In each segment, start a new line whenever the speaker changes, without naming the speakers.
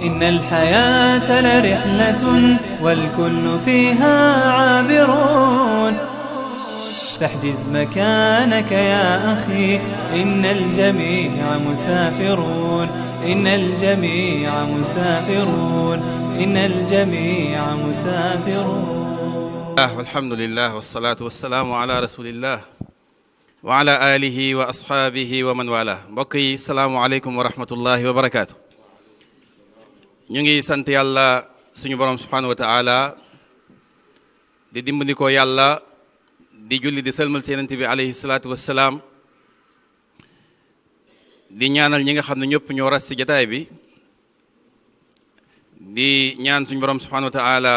إن الحياة لرحلة والكل فيها عابرون فاحجز مكانك يا أخي إن الجميع مسافرون إن الجميع مسافرون إن الجميع مسافرون.
والحمد لله والصلاة والسلام على رسول الله وعلى آله وأصحابه ومن والاه. mbokk yi salaamualeykum wa rahmatullahi wa barakaatu. ñu ngi sant yàlla suñu borom subhanahu wa taala di dimbali ko yàlla di julli di sëlmal si Yonent bi alayhi salaatu wassalaam di ñaanal ñi nga xam ne ñëpp ñoo ras si jataay bi di ñaan suñu borom subhanahu wa taala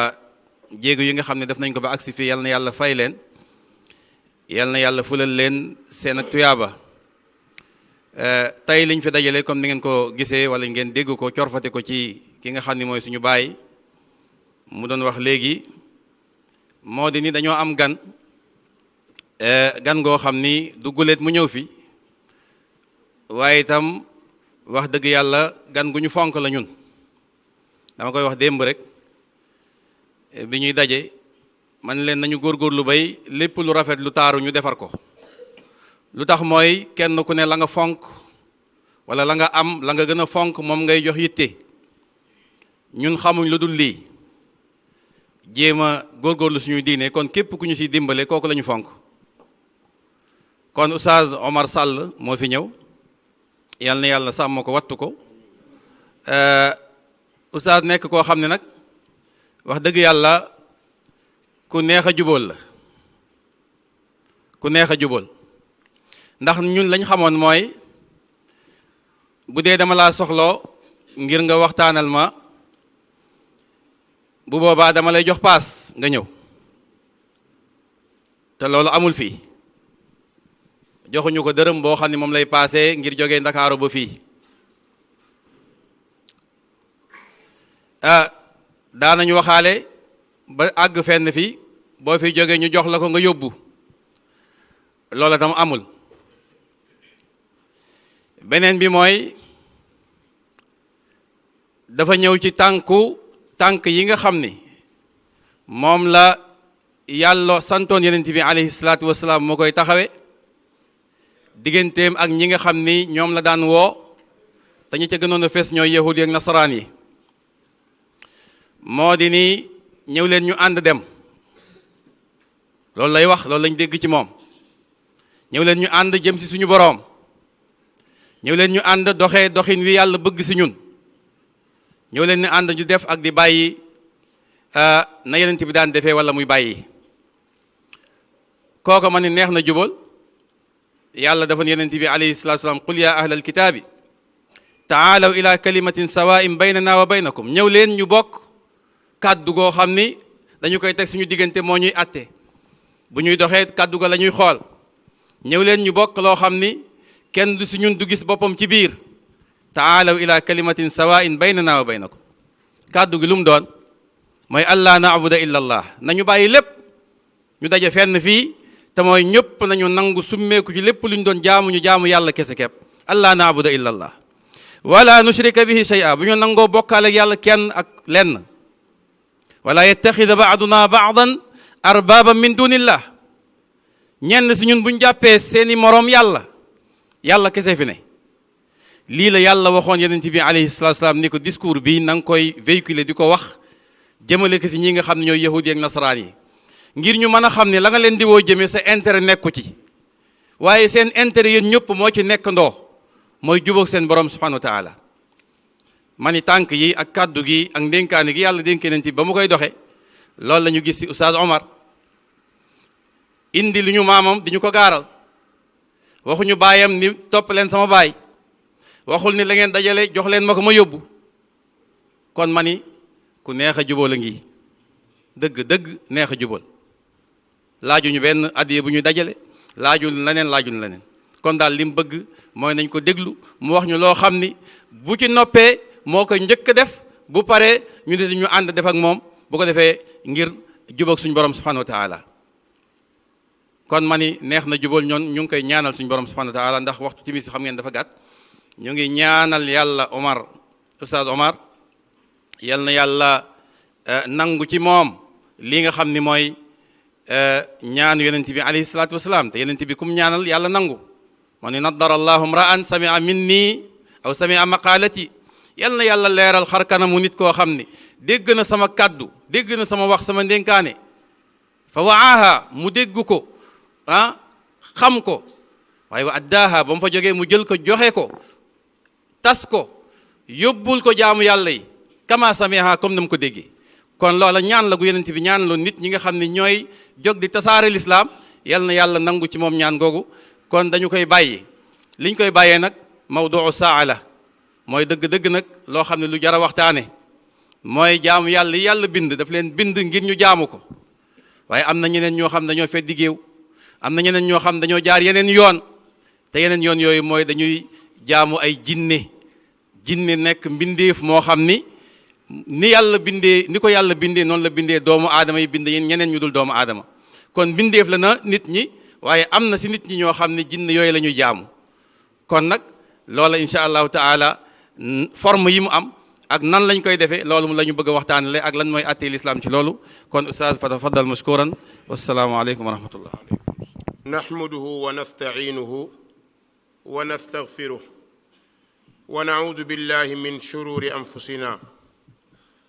jéego yi nga xam ne def nañ ko ba agsi fii yal na yàlla fay leen yal na yàlla fulal leen seen ak tuyaaba. tey liñ fi dajale comme ni ngeen ko gisee wala ngeen dégg ko corfate ko ci ki nga xam ne mooy suñu baay mu doon wax léegi moo di ni dañoo am gan goo xam ni du guléet mu ñëw fi waaye itam wax dëgg yàlla gan gu ñu fonk la ñun. dama koy wax démb rek bi ñuy daje man leen nañu góorgóorlu bay lépp lu rafet lu taaru ñu defar ko. lu tax mooy kenn ku ne la nga fonk wala la nga am la nga gën a fonk moom ngay jox yitte. ñun xamuñ lu dul lii jéem a góorgóorlu suñuy diine kon képp ku ñu ci dimbale kooku la ñu fonk. kon Oustaz Omar Sall moo fi ñëw yal na yàlla sàmm ko wattu ko. Oustaz nekk koo xam ne nag wax dëgg yàlla ku neex a jubóol la ku neex a jubóol ndax ñun lañ xamoon mooy bu dee dama laa soxloo ngir nga waxtaanal ma bu boobaa dama lay jox paas nga ñëw te loolu amul fii joxuñu ko dërëm boo xam ne moom lay paase ngir jógee Ndakaaru ba fii. daanañu waxaale ba àgg fenn fii boo fi jógee ñu jox la ko nga yóbbu loola tam amul. beneen bi mooy dafa ñëw ci tànk yi nga xam ni moom la yàlla santoon Yonent bi alayhi salaatu wasalaam moo koy taxawe digganteem ak ñi nga xam ni ñoom la daan woo te ñi ca gënoon a fees ñooy yahudi ak nasaraan yi. moo di ni ñëw leen ñu ànd dem loolu lay wax loolu lañ dégg ci moom. ñëw leen ñu ànd jëm ci suñu boroom ñëw leen ñu ànd doxee doxin wi yàlla bëgg ci ñun ñëw leen ñu ànd ñu def ak di bàyyi na Yonent bi daan defee walla muy bàyyi. kooko ma ne neex na jubal yàlla dafa ne Yonent bi alayhi salaatu wa salaam qul yaa ahlal kitaabi taalaw ila kalimatin sawaa'in baynana wa baynakum ñëw leen ñu bokk kàddu goo xam ni dañu koy teg suñu diggante moo ñuy atte bu ñuy doxee kàddu ga la ñuy xool. ñëw leen ñu bokk loo xam ni kenn du si ñun du gis boppam ci biir taalaw ila kalimatin sawaa'in baynana wa baynakum kàddu gi lu mu doon mooy allaa na'buda illa allah nañu bàyyi lépp ñu daje fenn fii te mooy ñëpp nañu nangu summeeku ci lépp lu ñu doon jaamu ñu jaamu yàlla kese kepp allaa na'buda illa allah wala nushrika bihi shay'a bu ñu nangoo bokkaale ak yàlla kenn ak lenn wala yattaxida ba'duna ba'dan arbaaban min dunillah ñenn si ñun buñ jàppee seeni moroom yàlla kese fi ne. lii la yàlla waxoon Yonent bi alayhi salaatu salaam ni ko discours bi na nga koy véhiculer di ko wax jëmale ko si ñi nga xam ne ñooy yahudi ak nasaraan yi ngir ñu mën a xam ne la nga leen di woo jëmee sa intérêt nekku ci waaye seen intérêt yéen ñëpp moo ci nekk ndoo mooy jubóog seen borom subhanahu wa taala. ma ni tànk yi ak kàddu gi ak ndénkaane gi yàlla dénk Yonent bi ba mu koy doxe loolu la ñu gis ci Oustaz Omar indi lu ñu maamam di ñu ko gaaral waxuñu baayam ni topp leen sama baay waxul ni la ngeen dajale jox leen ma ko ma yóbbu kon ma ni ku neex a jubal a ngi dëgg neex a jubal laajuñu benn addiya bu ñu dajale laajul leneen kon daal li mu bëgg mooy nañ ko déglu mu wax ñu loo xam ni bu ci noppee moo koy njëkk def bu paree ñu ne ñu ànd def ak moom bu ko defee ngir jubal suñu borom subhanahu wa taala. kon ma ni neex na jubal ñoon ñu ngi koy ñaanal suñu borom subhanahu wa taala ndax waxtu timis xam ngeen dafa gàtt ñu ngi ñaanal yàlla Oustaz Omar yal na yàlla nangu ci moom lii nga xam ni mooy ñaanu yonent bi alayhi salaatu wasalaam te yonent bi kum ñaanal yàlla nangu moo ne naddara allahu mra'an samia minni aw samia maqaalati yal na yàlla leeral xar kanamu nit koo xam ni dégg na sama kàddu dégg na sama wax sama ndénkaane fa waaha mu dégg ko xam ko waaye wa addaaha ba mu fa jógee mu jël ko joxe ko tas ko yóbbul ko jaamu yàlla yi kama samiha comme na mu ko déggee kon loola ñaan la gu yonent bi ñaan loo nit ñi nga xam ne ñooy jóg di tasaare lislaam yal na yàlla nangu ci moom ñaan googu kon dañu koy bàyyi liñ koy bàyyee nag mawduu saa la mooy dëgg-dëgg nag loo xam ne lu jar a waxtaane mooy jaamu yàlla yàlla bind daf leen bind ngir ñu jaamu ko waaye am na ñeneen ñoo xam dañoo feddi géew am na ñeneen ñoo xam dañoo jaar yeneen yoon te yeneen yoon yooyu mooy dañuy jaamu ay jinne nekk mbindeef moo xam ni yàlla bindee ni ko yàlla bindee noonu la bindee doomu aadama yi bind ñeneen ñu dul doomu aadama kon mbindeef la na nit ñi waaye am na si nit ñi ñoo xam ne jinne yooyu la ñuy jaamu kon nag loola insha allahu taala forme yi mu am ak nan lañ koy defee loolu la ñu bëgg a waxtaanale ak lan mooy attee lislaam ci loolu kon ustaaz fa tafaddal mashkuran wassalaamu aleykum wa rahmatullah
nahmaduhu wa nasta'inuhu wa nastaghfiruh wa na'udhu billahi min shururi anfusina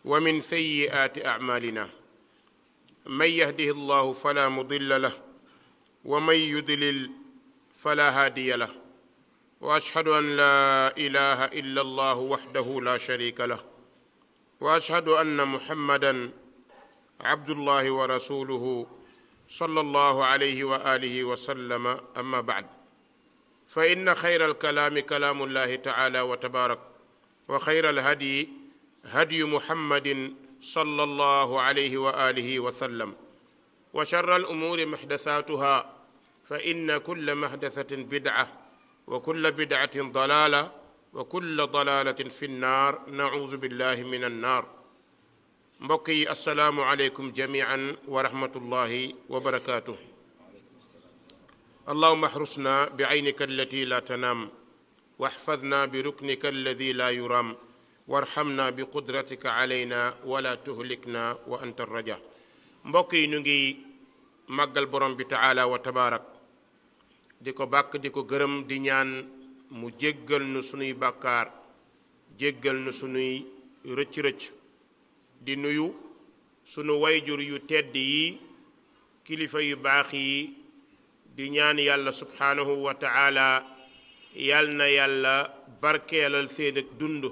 wa min sayyi'ati a'malina man yahdihillahu fala mudilla lahu wa man yudlil fala hadiya lahu واشهد ان لا اله الا الله وحده لا شريك له واشهد ان محمدا عبد الله ورسوله صلى الله عليه واله وسلم اما بعد فان خير الكلام كلام الله تعالى وتبارك وخير الهدي هدي محمد صلى الله عليه واله وسلم وشر الامور محدثاتها فان كل محدثه بدعه وكل بدعة ضلالة وكل ضلالة في النار نعوذ بالله من النار mbokki assalaamu aleykum jamian wa rahmatullahi wa barakatuh allahuma ahrusna bi aynika allati la tanaam واحفظنا بركنك الذي لا يرام وارحمنا بقدرتك علينا ولا تهلكنا وأنت الرجاء mbokk yi ñu ngi màggal borom bi taala wa tabaarak di ko bàkk di ko gërëm di ñaan mu jéggal nu sunuy bàkkaar jéggal nu sunuy rëcc-rëcc di nuyu sunu wayjur yu tedd yi kilifa yu baax yi di ñaan yàlla subhaanahu wa taala yal na yàlla barkeelal seen ak dund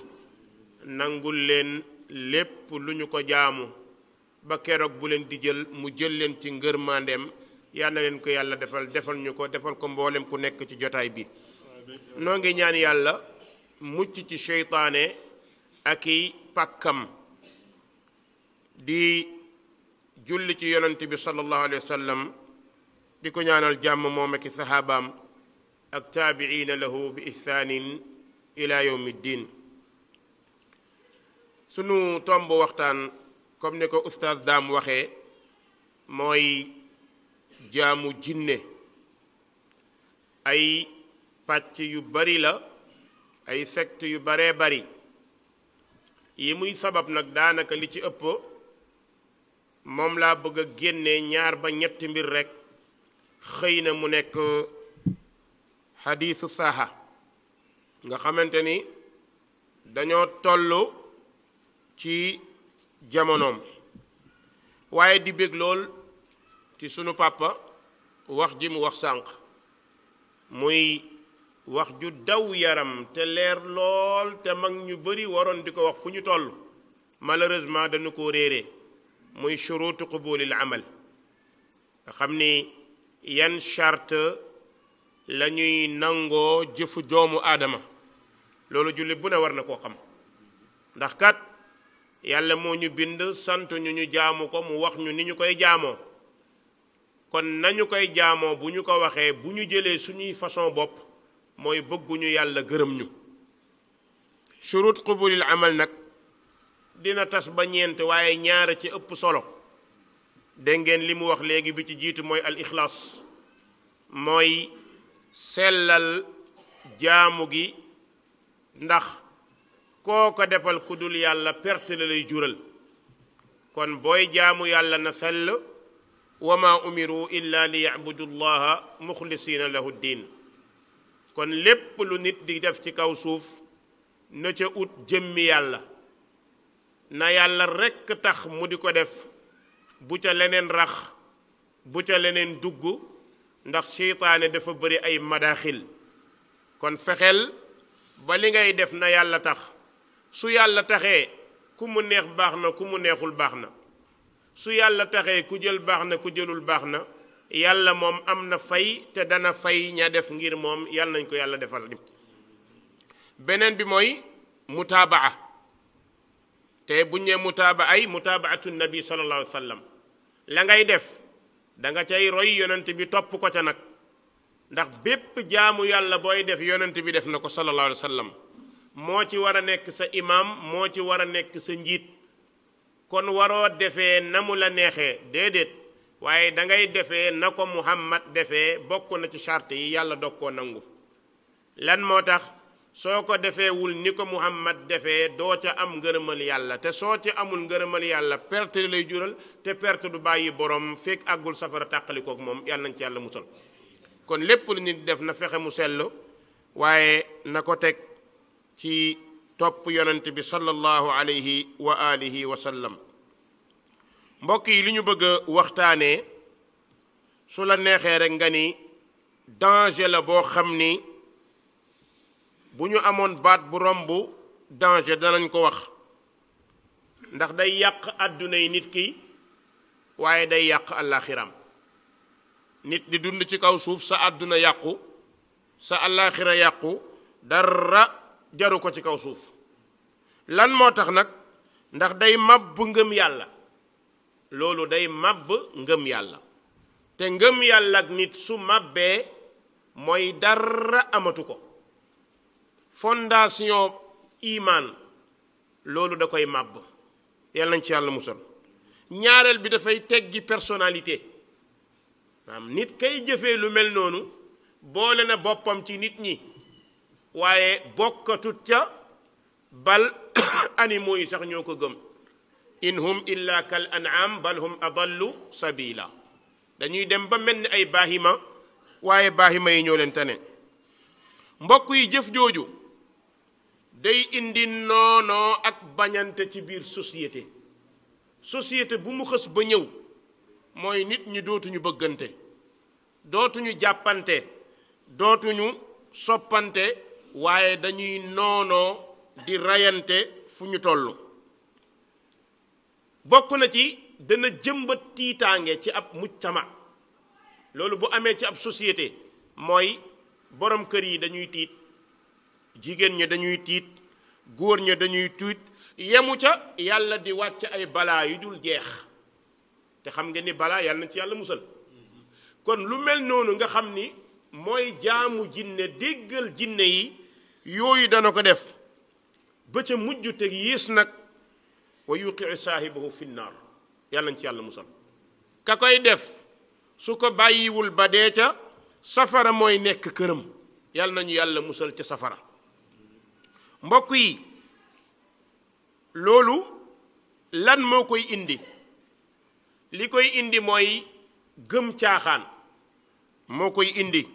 nangul leen lépp lu ñu ko jaamu ba keroog bu leen di jël mu jël leen ci ngërmandeem yal na leen ko yàlla defal ñu ko defal ko mboolem ku nekk ci jotaay bi noo ngi ñaan yàlla mucc ci seytaane ak i pàkkam di julli ci yonent bi sallallahu alayhi wa sallam di ko ñaanal jàmm moom ak i saxaabaam ak taabiina lahu bi ihsaanin ila yawmi ddin sunu tomb waxtaan comme ni ko ustaaz daam waxee mooy jaamu jinne ay pàcc yu bari la ay secte yu baree bari yi muy sabab nag daanaka li ci ëpp moom laa bëgg a génne ñaar ba ñetti mbir rekk xëy na mu nekk xadiisu saaxa nga xamante ni dañoo tollu ci jamonoom waaye di bég lool ci sunu papa wax ji mu wax sànq muy wax ju daw yaram te leer lool te mag ñu bari waroon di ko wax fu ñu toll malheureusement dañu ko réeree muy shuruutu qubulil amal nga xam ni yan charte la ñuy nangoo jëfu doomu aadama loolu jullit bu ne war na koo xam ndax kat yàlla moo ñu bind sant ñu jaamu ko mu wax ñu ni ñu koy jaamoo kon nañu koy jaamoo bu ñu ko waxee bu ñu jëlee suñuy façon bopp mooy bëgguñu yàlla gërëm ñu shurut qubulil amal nag dina tas ba ñeent waaye ñaara ci ëpp solo dégg ngeen li mu wax léegi bi ci jiitu mooy al ixlaas mooy sellal jaamu gi ndax koo ko defal ku dul yàlla perte la lay jural. kon booy jaamu yàlla na sell wa ma umiru illa li yabudu llaha muxlisina lahu ddin. kon lépp lu nit di def ci kaw suuf na ca ut jëmmi yàlla, na yàlla rekk tax mu di ko def, bu ca leneen rax, bu ca leneen dugg, ndax seytaane dafa bëri ay madaaxil. kon fexeel ba li ngay def na yàlla tax. su yàlla taxee ku mu neex baax na, ku mu neexul baax na. su yàlla taxee ku jël baax na, ku jëlul baax na. yàlla moom am na fay te dana fay ña def ngir moom. yàlla nañ ko yàlla defal. beneen bi mooy mutaabaa. te bu ñee mutaaba ay mutaabaatu nabi sallallahu alayhi wa sallam. la ngay def da nga cay roy yonent bi, topp ko ca nag, ndax bépp jaamu yàlla booy def yonent bi def na ko sallallahu alayhi wa sallam. moo ci war a nekk sa imam, moo ci war a nekk sa njiit. kon waroo defee na mu la neexee, déedéet, waaye da ngay defee na ko Muhammad defee. bokk na ci charte yi yàlla dog koo nangu. lan moo tax? soo ko defeewul ni ko Muhammad defee doo ca am ngërëmal yàlla, te soo ci amul ngërëmal yàlla perte lay jural, te perte du bàyyi borom fekk àggul safara tàqalikook moom. yàlla nañ ci yàlla musal. kon lépp lu nit def na fexe mu sell, waaye na ko teg ci topp yonent bi sallallahu alayhi wa alihi wa sallam. mbokk yi li ñu bëgg a waxtaanee, su la neexee rek nga ni danger la boo xam ni bu ñu amoon baat bu romb danger danañ ko wax, ndax day yàq àdduna yi nit ki, waaye day yàq àllaaxiram. nit di dund ci kaw suuf sa àdduna yàqu, sa àllaaxira yàqu, dara jaru ko ci kaw suuf. lan moo tax nag? ndax day màbb ngëm yàlla. loolu day màbb ngëm yàlla. te ngëm yàlla ak nit su màbbee mooy dara amatu ko. fondation iman loolu da koy màbb. yàlla nañ ci yàlla musal. ñaareel bi dafay teggi personnalité. maanaam nit kay jëfee lu mel noonu boole na boppam ci nit ñi, waaye bokkatut ca, bal animaux yi sax ñoo ko gëm. in hum illa kal an'am bal hum adallu sabila. dañuy dem ba mel ni ay baahima, waaye baahima yi ñoo leen tane. mbokk yi, jëf jooju day indi noonoo ak bañante ci biir société. société bu mu xës ba ñëw mooy nit ñi dootuñu bëggante, dootuñu jàppante, dootuñu soppante, waaye dañuy noonoo di rayante fu ñu toll. bokk na ci dana jëmbat tiitaange ci ab mujtama. loolu bu amee ci ab société mooy borom kër yi dañuy tiit, jigéen ñi dañuy tiit, góor ñi dañuy tiit, yemu ca yàlla di wàcc ay balaa yu dul jeex. te xam nga ni balaa yàlla na ci yàlla musal. kon lu mel noonu nga xam ni mooy jaamu jinne, déggal jinne yi, yooyu dana ko def ba ca mujj te yées nag, wa yuqi saahibahu fi nnaar. yàlla nañ ci yàlla musal. ka koy def su ko bàyyiwul ba dee ca, safara mooy nekk këram. yàlla nañu yàlla musal ca safara. mbokk yi, loolu lan moo koy indi? li koy indi mooy gëm caaxaan moo koy indi.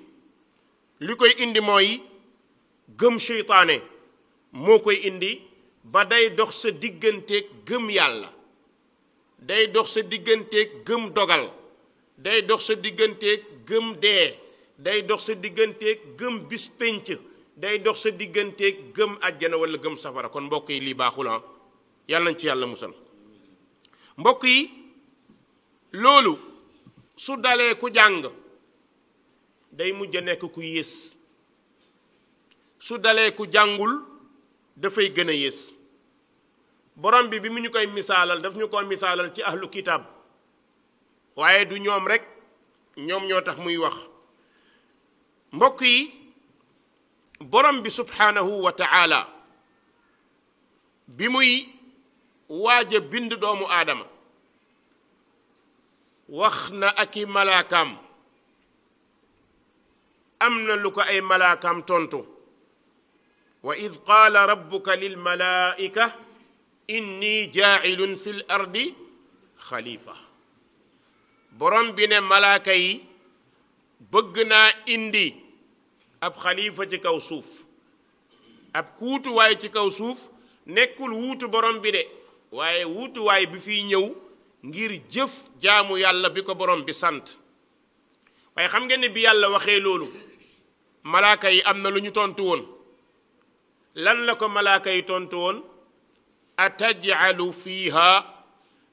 li koy indi mooy gëm seytaane moo koy indi, ba day dox sa digganteeg gëm yàlla, day dox sa digganteeg gëm dogal, day dox sa digganteeg gëm dee, day dox sa digganteeg gëm bis pénc, day dox sa digganteeg gëm àjjana wala gëm safara. kon mbokk yi lii baaxul. yàlla nañ ci yàlla musal. mbokk yi, loolu su dalee ku jàng day mujj a nekk ku yées. su dalee ku jàngul dafay gën a yées. borom bi mu ñu koy misaalal daf ñu ko misaalal ci ahlu kitaab, waaye du ñoom rek, ñoom ñoo tax muy wax. mbokk yi, borom bi subhaanahu wa ta'ala bi muy waaj a bind doomu aadama wax na ak i malaakaam. am na lu ko ay malaakaam tontu. wa id qaala rabbuka lilmalaika inni jaacilun fi l ardi xalifa borom bi ne malaaka yi bëgg naa indi ab xalifa ci kaw suuf ab kuutuwaay ci kaw suuf nekkul wuutu borom bi de waaye wuutuwaay bi fiy ñëw ngir jëf jaamu yàlla bi ko borom bi sant waaye xam ngeen ne bi yàlla waxee loolu malaaka yi am na lu ñu tontu woon lan la ko malaaka yi tontu woon atajcalu fiiha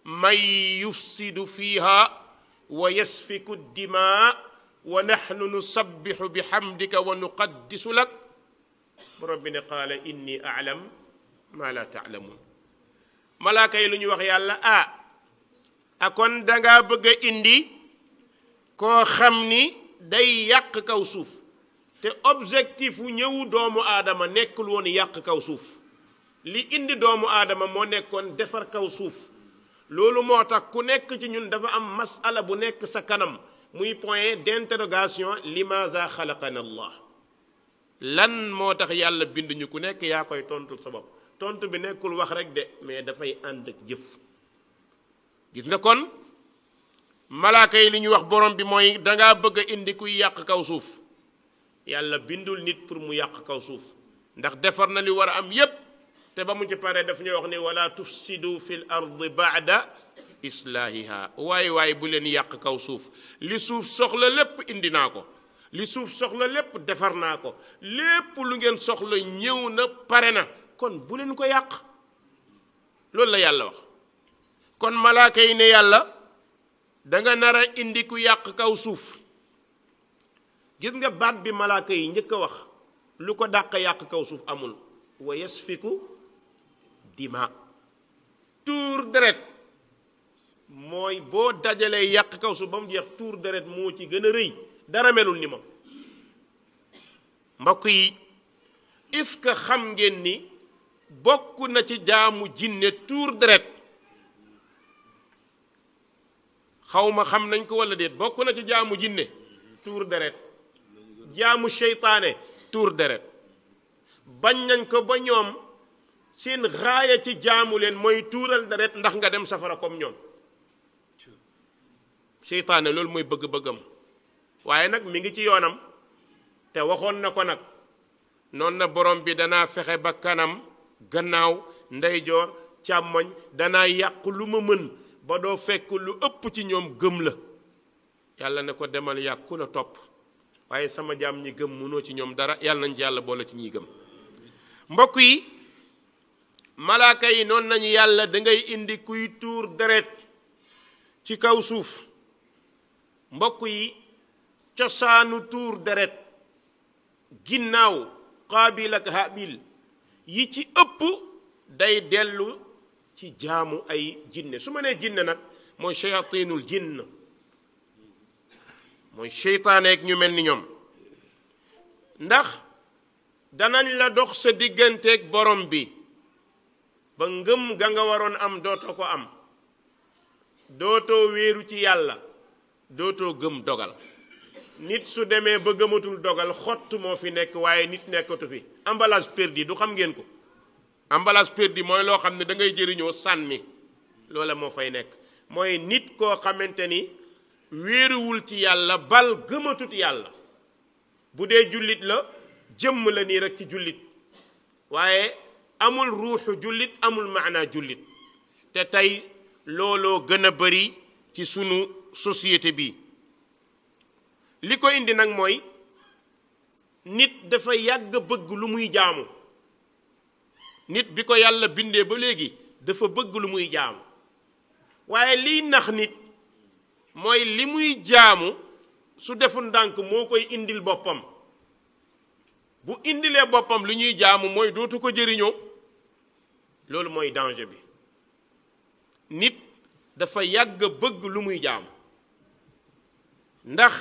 man yufsidu fiiha wa yasfiku dimaa wa naxnu nusabbixu bixamdika wa nuqaddisu lak borom bi ne qaala inni aclam maa laa taclamuun malaaka yi lu ñu wax yàlla kon dangaa bëgg a indi koo xam ni day yàq kaw suuf te objectif wu ñëwu doomu aadama nekkul woon yàq kaw suuf li indi doomu aadama moo nekkoon defar kaw suuf loolu moo tax ku nekk ci ñun dafa am masala bu nekk sa kanam muy point d'interrogation limaza xalaqana allah lan moo tax yàlla bind ñu ku nekk yaa koy tontu sa bopp tontu bi nekkul wax rek de mais dafay ànd ak jëf gis nga kon malaaka yi li ñu wax borom bi mooy dangaa bëgg a indi kuy yàq kaw suuf yàlla bindul nit pour mu yàq kaw suuf ndax defar na li war a am yépp te ba mu ci pare daf ñuy wax ni wala tufsidu fil ardi baada islaahiha waay bu leen yàq kaw suuf li suuf soxla lépp indi naa ko li suuf soxla lépp defar naa ko lépp lu ngeen soxla ñëw na pare na kon bu leen ko yàq loolu la yàlla wax kon malaaka yi ne yàlla danga nar a indi ku yàq kaw suuf gis nga baat bi malaaka yi njëkk a wax lu ko dàq yàq kaw suuf amul wa yasfiku dima tuur deret mooy boo dajalee yàq kaw suuf ba mu jeex tuur deret moo ci gën a rëy dara melul ni moom mbokk yi est-ce que xam ngeen ni bokk na ci jaamu jinne tuur deret xawma xam nañ ko walla déet bokk na ci jaamu jinne tuur deret jaamu seytaane tuur deret bañ nañ ko ba ñoom seen raaya ci jaamu leen mooy tuural deret ndax nga dem safara comme ñoom seytaane loolu mooy bëgg-bëggam waaye nag mi ngi ci yoonam te waxoon na ko nag noonu na borom bi danaa fexe ba kanam gannaaw ndeyjoor càmmoñ danaa yàq lu ma mën ba doo fekk lu ëpp ci ñoom gëm la yàlla ne ko demal yàqu la topp waaye sama jaam ñi gëm mënoo ci ñoom dara yàlla nañ ci yàlla boole ci ñiy gëm mbokk yi malaaka yi noonu nañu yàlla dangay indi kuy tuur deret ci kaw suuf mbokk yi cosaanu tuur deret ginnaaw Qaabil ak Haabil yi ci ëpp day dellu ci jaamu ay jinne su ma nee jinne nag mooy shayatinul jinn mooy seytaaneek ñu mel ni ñoom ndax danañ la dox sa digganteeg borom bi ba ngëm ga nga waroon am dootoo ko am dootoo wéeru ci yàlla dootoo gëm dogal nit su demee ba gëmatul dogal xott moo fi nekk waaye nit nekkatu fi emballage perdu du xam ngeen ko emballage perdu mooy loo xam ne da ngay jëriñoo sànni loola moo fay nekk mooy nit koo xamante ni wéeruwul ci yàlla bal gëmatut yàlla bu dee jullit la jëmm la nii rek ci jullit waaye amul ruuxu jullit amul maanaa jullit te tey looloo gën a bari ci sunu société bi li ko indi nag mooy nit dafa yàgg bëgg lu muy jaamu nit bi ko yàlla bindee ba léegi dafa bëgg lu muy jaamu waaye liy nax nit mooy li muy jaamu su deful ndànk moo koy indil boppam bu indilee boppam lu ñuy jaamu mooy dootu ko jëriñoo loolu mooy danger bi nit dafa yàgg bëgg lu muy jaamu ndax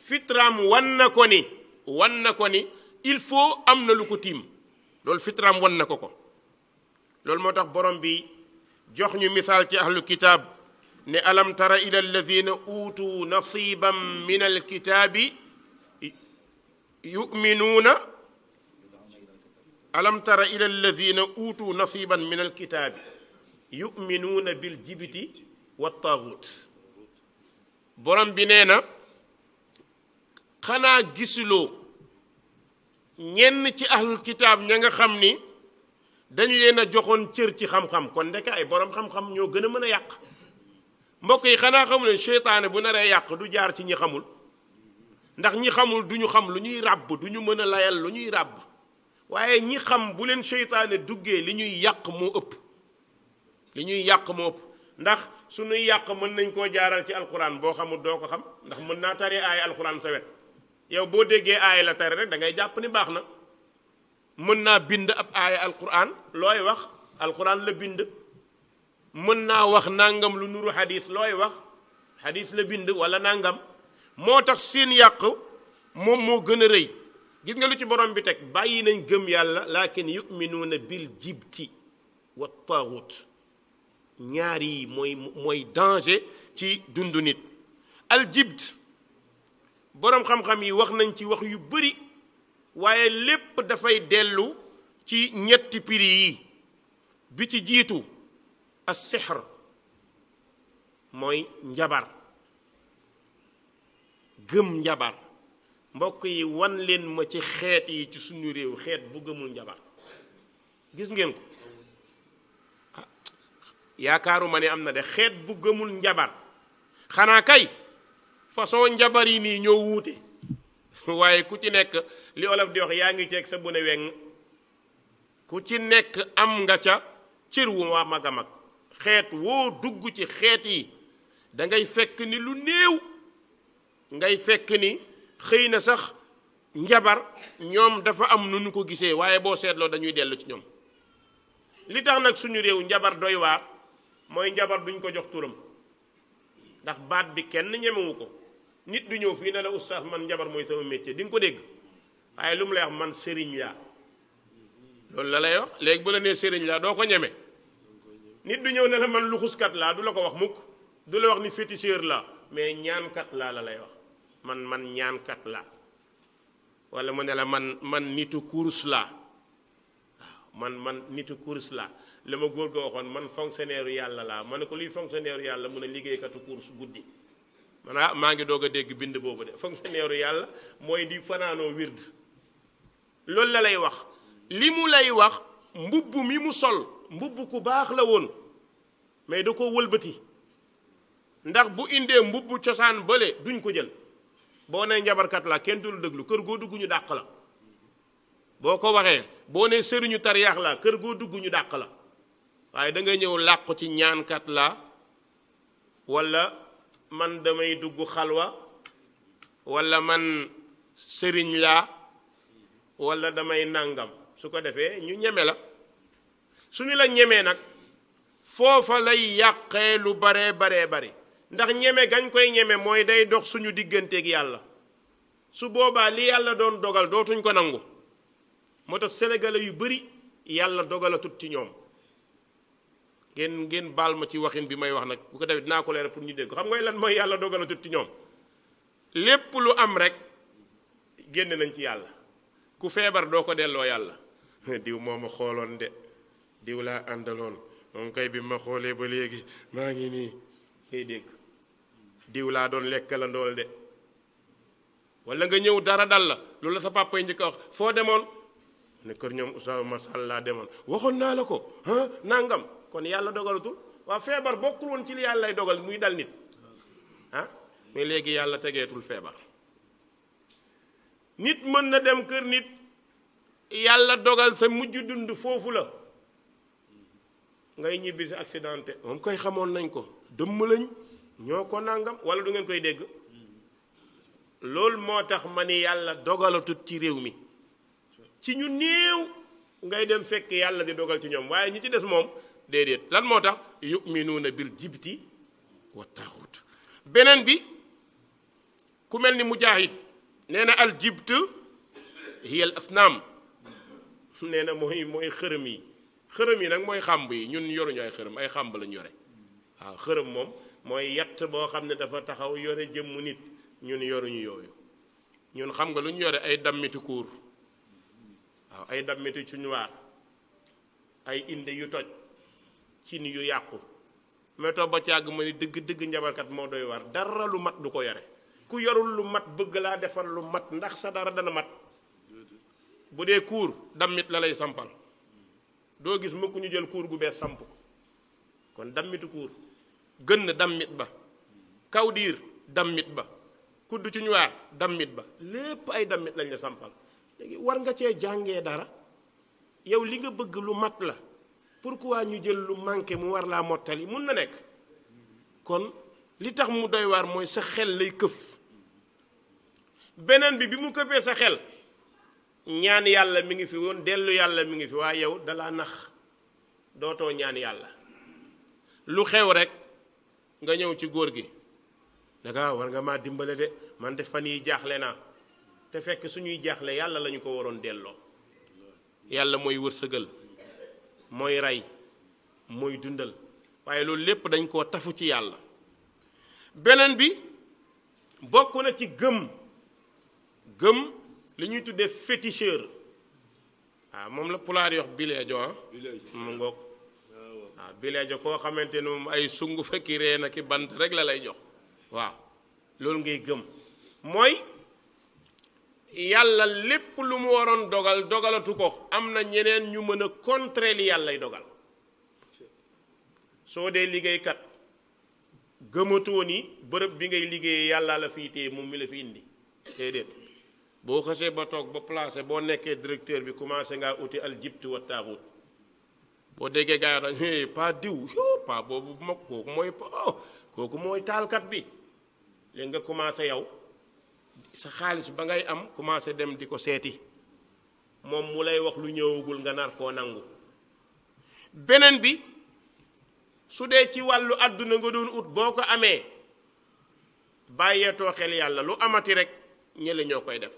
fitraam wan na ko ni il faut am na lu ko tiim loolu fitraam wan na ko loolu moo tax borom bi jox ñu misaal ci ahlu kitaab ne alam tara ila alladina uutu nasiban min alkitaabi yuminuuna alam tara ila alladina utu nasiban min alkitaabi yuminuuna bil jibti wa taagut borom bi nee na xanaa gisuloo ñenn ci ahlul kitaab ña nga xam ni dañ leen a joxoon cër ci xam-xam kon ndeke ay borom xam-xam ñoo gën a mën a yàq mbokk yi xanaa xamu ne seytaane bu naree yàq du jaar ci ñi xamul ndax ñi xamul du ñu xam lu ñuy ràbb du ñu mën a layal lu ñuy ràbb waaye ñi xam bu leen seytaane duggee li ñuy yàq moo ëpp li ñuy yàq moo ëpp ndax suñuy yàq mën nañ koo jaaral ci alquran boo xamul doo ko xam ndax mën naa tari aaya alquran sa wet yow boo déggee aaya la tari rek da ngay jàpp ni baax na mën naa bind ab aaya alquran looy wax alquran la bind mën naa wax nangam lu nuru xadis looy wax xadis la bind wala nangam moo tax seen yàq moom moo gën a rëy gis nga lu ci borom bi teg bàyyi nañ gëm yàlla lakin yuminuuna bil jibti wa taagut ñaar yi mooy danger ci dundu nit al jibt boroom xam-xam yi wax nañ ci wax yu bari waaye lépp dafay dellu ci ñetti piri yi bi ci jiitu as sihr mooy njabar gëm njabar mbokk yi wan leen ma ci xeet yi ci suñu réew xeet bu gëmul njabar gis ngeen ko yaakaaruma ne am na de xeet bu gëmul njabar xanaa kay façon njabar yi nii ñoo wuute waaye ku ci nekk li olof di wax yaa ngi ceeg sa bune weng ku ci nekk am nga ca cër wu waa mag a mag xeet woo dugg ci xeet yi da ngay fekk ni lu néew ngay fekk ni xëy na sax njabar ñoom dafa am nu nu ko gisee waaye boo seetloo dañuy dellu ci ñoom li tax nag suñu réew njabar doy waar mooy njabar duñ ko jox turam ndax baat bi kenn ñemewu ko nit du ñëw fii ne la oustaz man njabar mooy sama métier di nga ko dégg waaye lu mu lay wax man sëriñ laa loolu la lay wax léegi bu la nee sëriñ laa doo ko ñeme nit du ñëw ne la man luxuskat laa du la ko wax mukk du la wax ni féticheur laa mais ñaankat laa la lay wax man ñaankat laa wala mu ne la man nitu kurus laa waaw man nitu kurus laa la ma góor ga waxoon man fonctionnaire yàlla laa ma ne ko luy fonctionnaire yàlla mu ne liggéeykatu kurus guddi man maa ngi doog a dégg bind boobu de fonctionnaire yàlla mooy di fanaanoo wird loolu la lay wax li mu lay wax mbubb mi mu sol mbubb ku baax la woon mais da ko wëlbati ndax bu indee mbubb cosaan bële duñ ko jël boo nee njabarkat la kenn du la déglu kër goo dugg ñu dàq la boo ko waxee boo nee sëriñu tariyaax la kër goo dugg ñu dàq la waaye da ngay ñëw làqu ci ñaankat la wala man damay dugg xalwa wala man sëriñ laa wala damay nàngam su ko defee ñu ñeme la suñu la ñemee nag foofa lay yàqee lu baree bari ndax ñeme gañ koy ñeme mooy day dox suñu digganteeg yàlla su boobaa li yàlla doon dogal dootuñ ko nangu moo tax sénégalais yu bari yàlla dogalatut ci ñoom ngeen baal ma ci waxin bi may wax nag bu ko defee dinaa ko leeral pour ñu dégg xam nga lan mooy yàlla dogalatut ci ñoom lépp lu am rek génn nañ ci yàlla ku feebar doo ko delloo yàlla diw moo ma xooloon de diw laa àndaloon moom kay bi ma xoolee ba léegi maa ngi nii ngay dégg diw laa doon lekkalandool de wala nga ñëw dara dal la loolu la sa papa yi njëkk a wax foo demoon ne kër ñoom Oustaz Masal laa demoon waxoon naa la ko nangam kon yàlla dogalatul waa feebar bokkul woon ci li yàlla lay dogal muy dal nit mais léegi yàlla tegeetul feebar nit mën na dem kër nit yàlla dogal sa mujj dund foofu la ngay ñibbi si accidenté moom koy xamoon nañ ko dëmm lañ ñoo ko nangam wala du ngeen koy dégg loolu moo tax ma ni yàlla dogalatut ci réew mi ci ñu néew ngay dem fekk yàlla di dogal ci ñoom waaye ñi ci des moom déedéet lan moo tax yuminuuna bil jibti wa taaxut beneen bi ku mel ni Mujaahid nee na al jibt hiya al asnaam nee na mooy xërëm yi nag mooy xàmb yi ñun yoruñu ay xërëm ay xàmb lañu yore waaw xërëm moom mooy yett boo xam ne dafa taxaw yore jëmmu nit ñun yoruñu yooyu ñun xam nga lu ñu yore ay dammiti kuur waaw ay dammiti cuñuwaar ay inde yu toj cin yu yàqu mais toog ba ci àgg ma ni dëgg njabarkat moo doy war dara lu mat du ko yore ku yorul lu mat bëgg laa defal lu mat ndax sa dara dana mat bu dee kuur dammit la lay sampal doo gis mukk ñu jël kuur gu bees samp ko kon dammitu kuur gën dammit ba kaw diir dammit ba kudd ci ñuwaar dammit ba lépp ay dammit lañ la sampal léegi war nga cee jàngee dara yow li nga bëgg lu mat la pourquoi ñu jël lu manqué mu war laa mottali mun na nekk kon li tax mu doy waar mooy sa xel lay këf beneen bi mu këfee sa xel ñaan yàlla mi ngi fi woon dellu yàlla mi ngi fi waaye yow dalaa nax dootoo ñaan yàlla lu xew rek nga ñëw ci góor gi danga war nga maa dimbale de man de fan yi jaaxle naa te fekk suñuy jaaxle yàlla lañu ko waroon delloo yàlla mooy wërsëgal mooy rey mooy dundal waaye loolu lépp dañ koo tafu ci yàlla beneen bi bokk na ci gëm li ñuy tuddee féticheur waaw moom la pulaar yox bileejo mu ngoog waaw bileejo koo xamante ne moom ay sungu fekki ree na ki bant rek la lay jox waaw loolu ngay gëm mooy yàlla lépp lu mu waroon dogal dogalatu ko am na ñeneen ñu mën a contrer li yàllay dogal soo dee liggéeykat gëmatoo ni bërëb bi ngay liggéeyee yàlla la fiy téye moom mi la fi indi déedéet boo xësee ba toog ba placé boo nekkee directeur bi commencé ngaa uti al jibti wa taaxut boo déggee gaa yi dañ pas diw pas boobu mag kooku mooy taalkat bi léegi nga commencé yow sa xaalis ba ngay am commencé dem di ko seeti moom mu lay wax lu ñëwagul nga nar koo nangu beneen bi su dee ci wàllu àdduna nga doon ut boo ko amee bàyyeetoo xel yàlla lu amati rek ñële ñoo koy def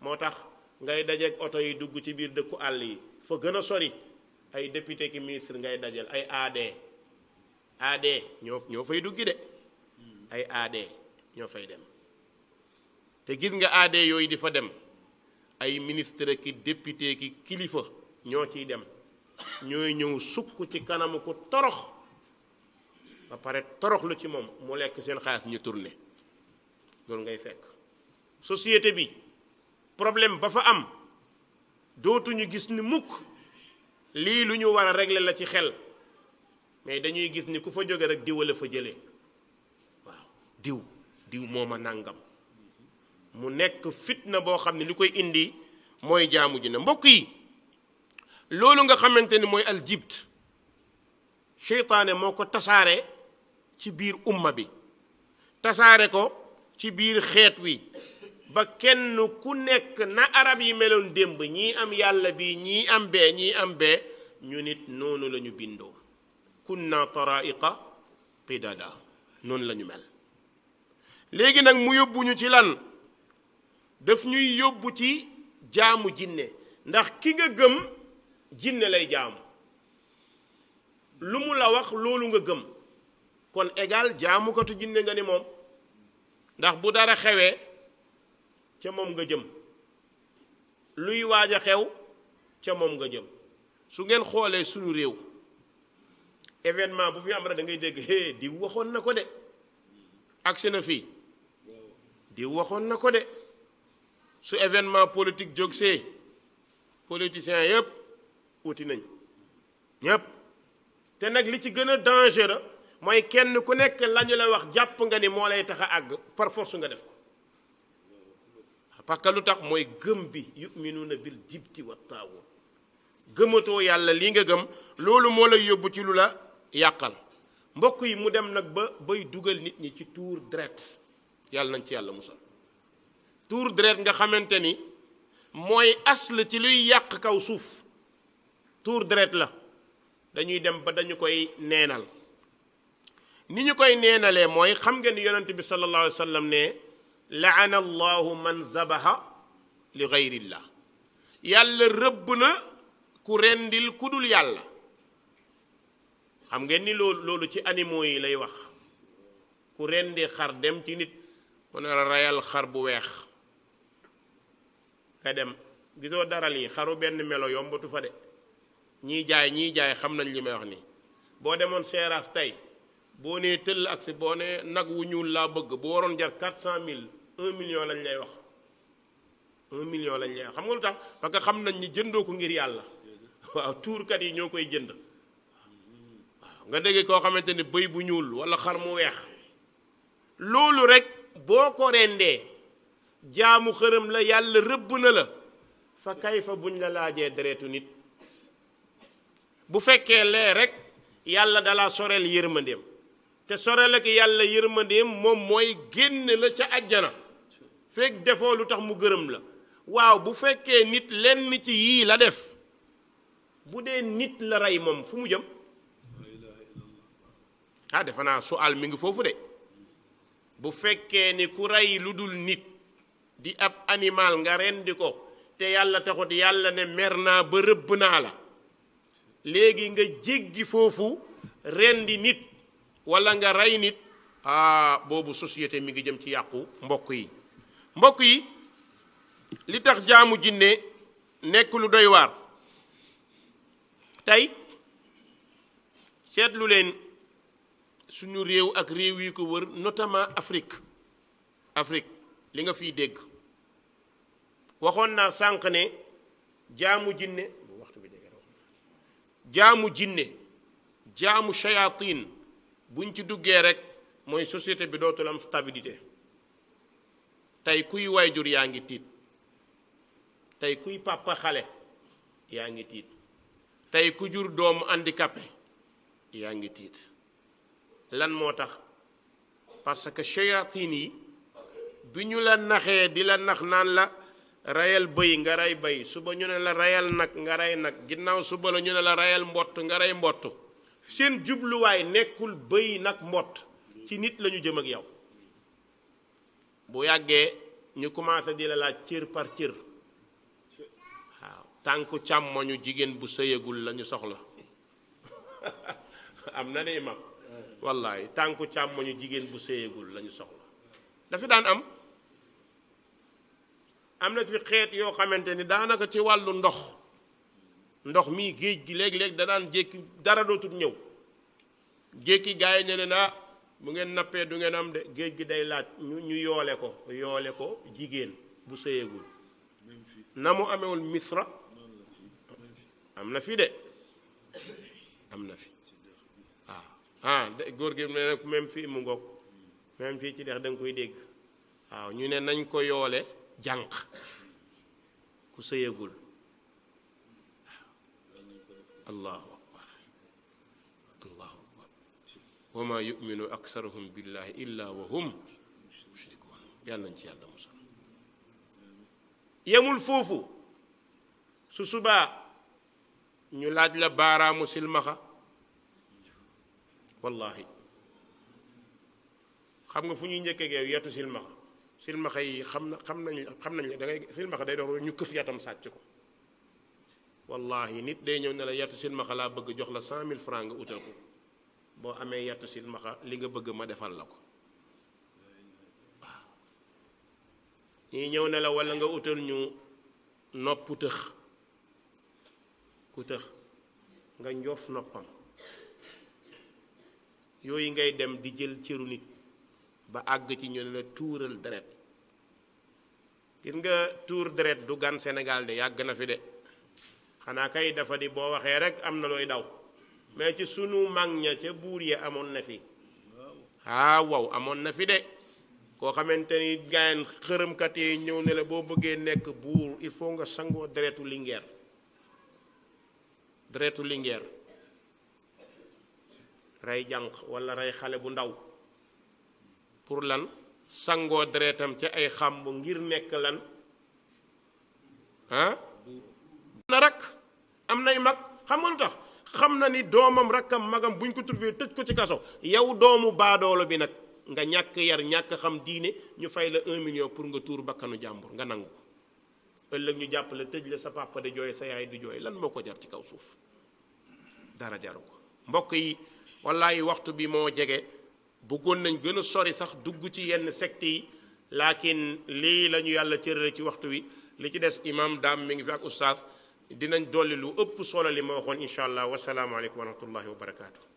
moo tax ngay dajeek oto yi dugg ci biir dëkku àll yi fa gën a sori ay député ki ministre ngay dajal ay AD ñoo fay duggi de ay AD ñoo fay dem te gis nga AD yooyu di fa dem ay ministre ki député ki kilifa ñoo ciy dem ñooy ñëw sukk ci kanamu ko torox ba pare torox lu ci moom mu lekk seen xaalis ñu tourné loolu ngay fekk société bi problème ba fa am dootuñu gis ni mukk lii lu ñu war a régler la ci xel mais dañuy gis ni ku fa jóge rek diw la fa jëlee waaw diw mooma nàngam mu nekk fitna boo xam ne li koy indi mooy jaamu ji ne mbokk yi loolu nga xamante ni mooy aljibt seytaane moo ko tasaare ci biir umma bi tasaare ko ci biir xeet wi ba kenn ku nekk na arab yi meloon démb ñii am yàlla bi ñii am bee ñu nit noonu la ñu bindoo kunna taraiqa qidada noonu la ñu mel léegi nag mu yóbbuñu ci lan daf ñuy yóbbu ci jaamu jinne ndax ki nga gëm jinne lay jaamu lu mu la wax loolu nga gëm kon égal jaamukatu jinne nga ni moom ndax bu dara xewee ca moom nga jëm luy waaj a xew ca moom nga jëm su ngeen xoolee suñu réew événement bu fi am rek da ngay dégg diw waxoon na ko de agsi na fii diw waxoon na ko de su événement politique jóg see politiciens yépp uti nañ ñépp te nag li ci gën a dangereux mooy kenn ku nekk lañu la wax jàpp nga ni moo lay tax a àgg par force nga def ko parce que lu tax mooy gëm bi yuminuuna bil jibti wa taawun gëmatoo yàlla lii nga gëm loolu moo lay yóbbu ci lu la yàqal mbokk yi mu dem nag bay dugal nit ñi ci tuur deret yàlla nañ ci yàlla musal tuur deret nga xamante ni mooy asl ci luy yàq kaw suuf tuur deret la dañuy dem ba dañu koy neenal ni ñu koy neenalee mooy xam nga ni yonent bi sallallahu alayhi wa sallam ne laana allahu man zabaha li gayrillah yàlla rëbb na ku rendil ku dul yàlla xam ngeen ni loolu ci animaux yi lay wax ku rendi xar dem ci nit mu ne la rayal xar bu weex nga dem gisoo dara lii xaru benn melo yombatu fa de ñiy jaay xam nañ li may wax nii boo demoon seeraas tey boo nee tëll ak si boo nee nag wu ñuul laa bëgg bu waroon jar 400 000 1 million lañ lay wax 1 million lañ lay wax xam nga lu tax parce que xam nañ ni jëndoo ko ngir yàlla waaw tuurkat yi ñoo koy jënd waaw nga dégg koo xamante ni bëy bu ñuul wala xar mu weex loolu rek boo ko rendee jaamu xërëm la yàlla rëbb na la fa kay fa buñ la laajee deretu nit bu fekkee lee rek yàlla dalaa soreel yërmandeem te soreel ak yàlla yërmandeem moom mooy génn la ca àjjana fekk defoo lu tax mu gërëm la waaw bu fekkee nit lenn ci yii la def bu dee nit la rey moom fu mu jëm ah defe naa sual mi ngi foofu de bu fekkee ni ku rey lu dul nit di ab animal nga rendi ko te yàlla taxut yàlla ne mer naa ba rëbb naa la léegi nga jéggi foofu rendi nit walla nga rey nit boobu société mi ngi jëm ci yàqu mbokk yi li tax jaamu jinne nekk lu doy waar tey seetlu leen suñu réew ak réew yi ko wër notamment Afrique li nga fiy dégg waxoon naa sànq ne jaamu jinne jaamu shayatin buñ ci duggee rek mooy société bi dootul am stabilité tey kuy waajur yaa ngi tiit tey kuy papa xale yaa ngi tiit tey ku jur doomu handicapé yaa ngi tiit lan moo tax parce que shayatin yi bi ñu la naxee di la nax naan la rayal bëy nga rey bëy suba ñu ne la rayal nag nga rey nag ginnaaw suba la ñu ne la rayal mbott nga rey mbott seen jubluwaay nekkul bëy nag mbott ci nit lañu jëm ak yow bu yàggee ñu commencé di la laaj cër par cër waaw tànku càmmoñu jigéen bu sëyagul lañu soxla am na ne imam wallaay tànku càmmoñu jigéen bu sëyagul lañu soxla dafa daan am na fi xeet yoo xamante ni daanaka ci wàllu ndox mii géej gi léeg-léeg da daan jékki dara dootul ñëw jékki gaa yi ne leen bu ngeen nappee du ngeen am de géej gi day laaj ñu yoole ko jigéen bu sëyegul na mu amewul misra am na fi de am na fi waaw góor gi ne nag même fii mu ngoog même fii ci dex da nga koy dégg waaw ñu ne nañ ko yoole jànq ku sëyagul allahu akbar wa ma yuminu aksaruhum billahi illa wa hum mushrikun yàlla nañ ci yàlla musal yemul foofu su subaa ñu laaj la baaraamu silmaxa wallahi xam nga fu ñuy njëkkee geew yetu silmaxa yi xam nañ da ngay silmaxa day dox ñu këf yatam sàcc ko wallahi nit day ñëw ne la yetu silmaxa laa bëgg jox la 100 000 francs nga utal ko boo amee yetu silmaxa li nga bëgg ma defal la ko waaw ñii ñëw ne la walla nga utal ñu noppu tëx ku tëx nga njoof noppam yooyu ngay dem di jël cëru nit ba àgg ci ñu ne la tuural deret gis nga tuur deret du gan Sénégal de yàgg na fi de xanaa kay dafa di boo waxee rek am na looy daw mais ci sunu mag ña ca buur yi amoon na fi waaw amoon na fi de koo xamante ni gaayen xërëmkat yi ñëw ne la boo bëggee nekk buur il faut nga sangoo deretu lingeer rey jànq walla rey xale bu ndaw pour lan sangoo deretam ca ay xàmb ngir nekk lan na rak am nay mag xam nga lu tax xam na ni doomam rakkam magam buñ ko trouvé tëj ko ci kaso yow doomu baadoolo bi nag nga ñàkk yar ñàkk xam diine ñu fay la 1 million pour nga tuur bakkanu jàmbur nga nangu ko ëllëg ñu jàpp la tëj la sa papa di jooy sa yaay di jooy lan moo ko jar ci kaw suuf dara jaru ko mbokk yi wallaay waxtu bi moo jege bëggoon nañ gën a sori sax dugg ci yenn secte yi laakin lii la ñu yàlla cërale ci waxtu wi li ci des imam daam mi ngi fi ak oustaz dinañ dolli lu ëpp solo li ma waxoon incha allah wasalaamualeykum wa rahmatullahi wa barakaatu.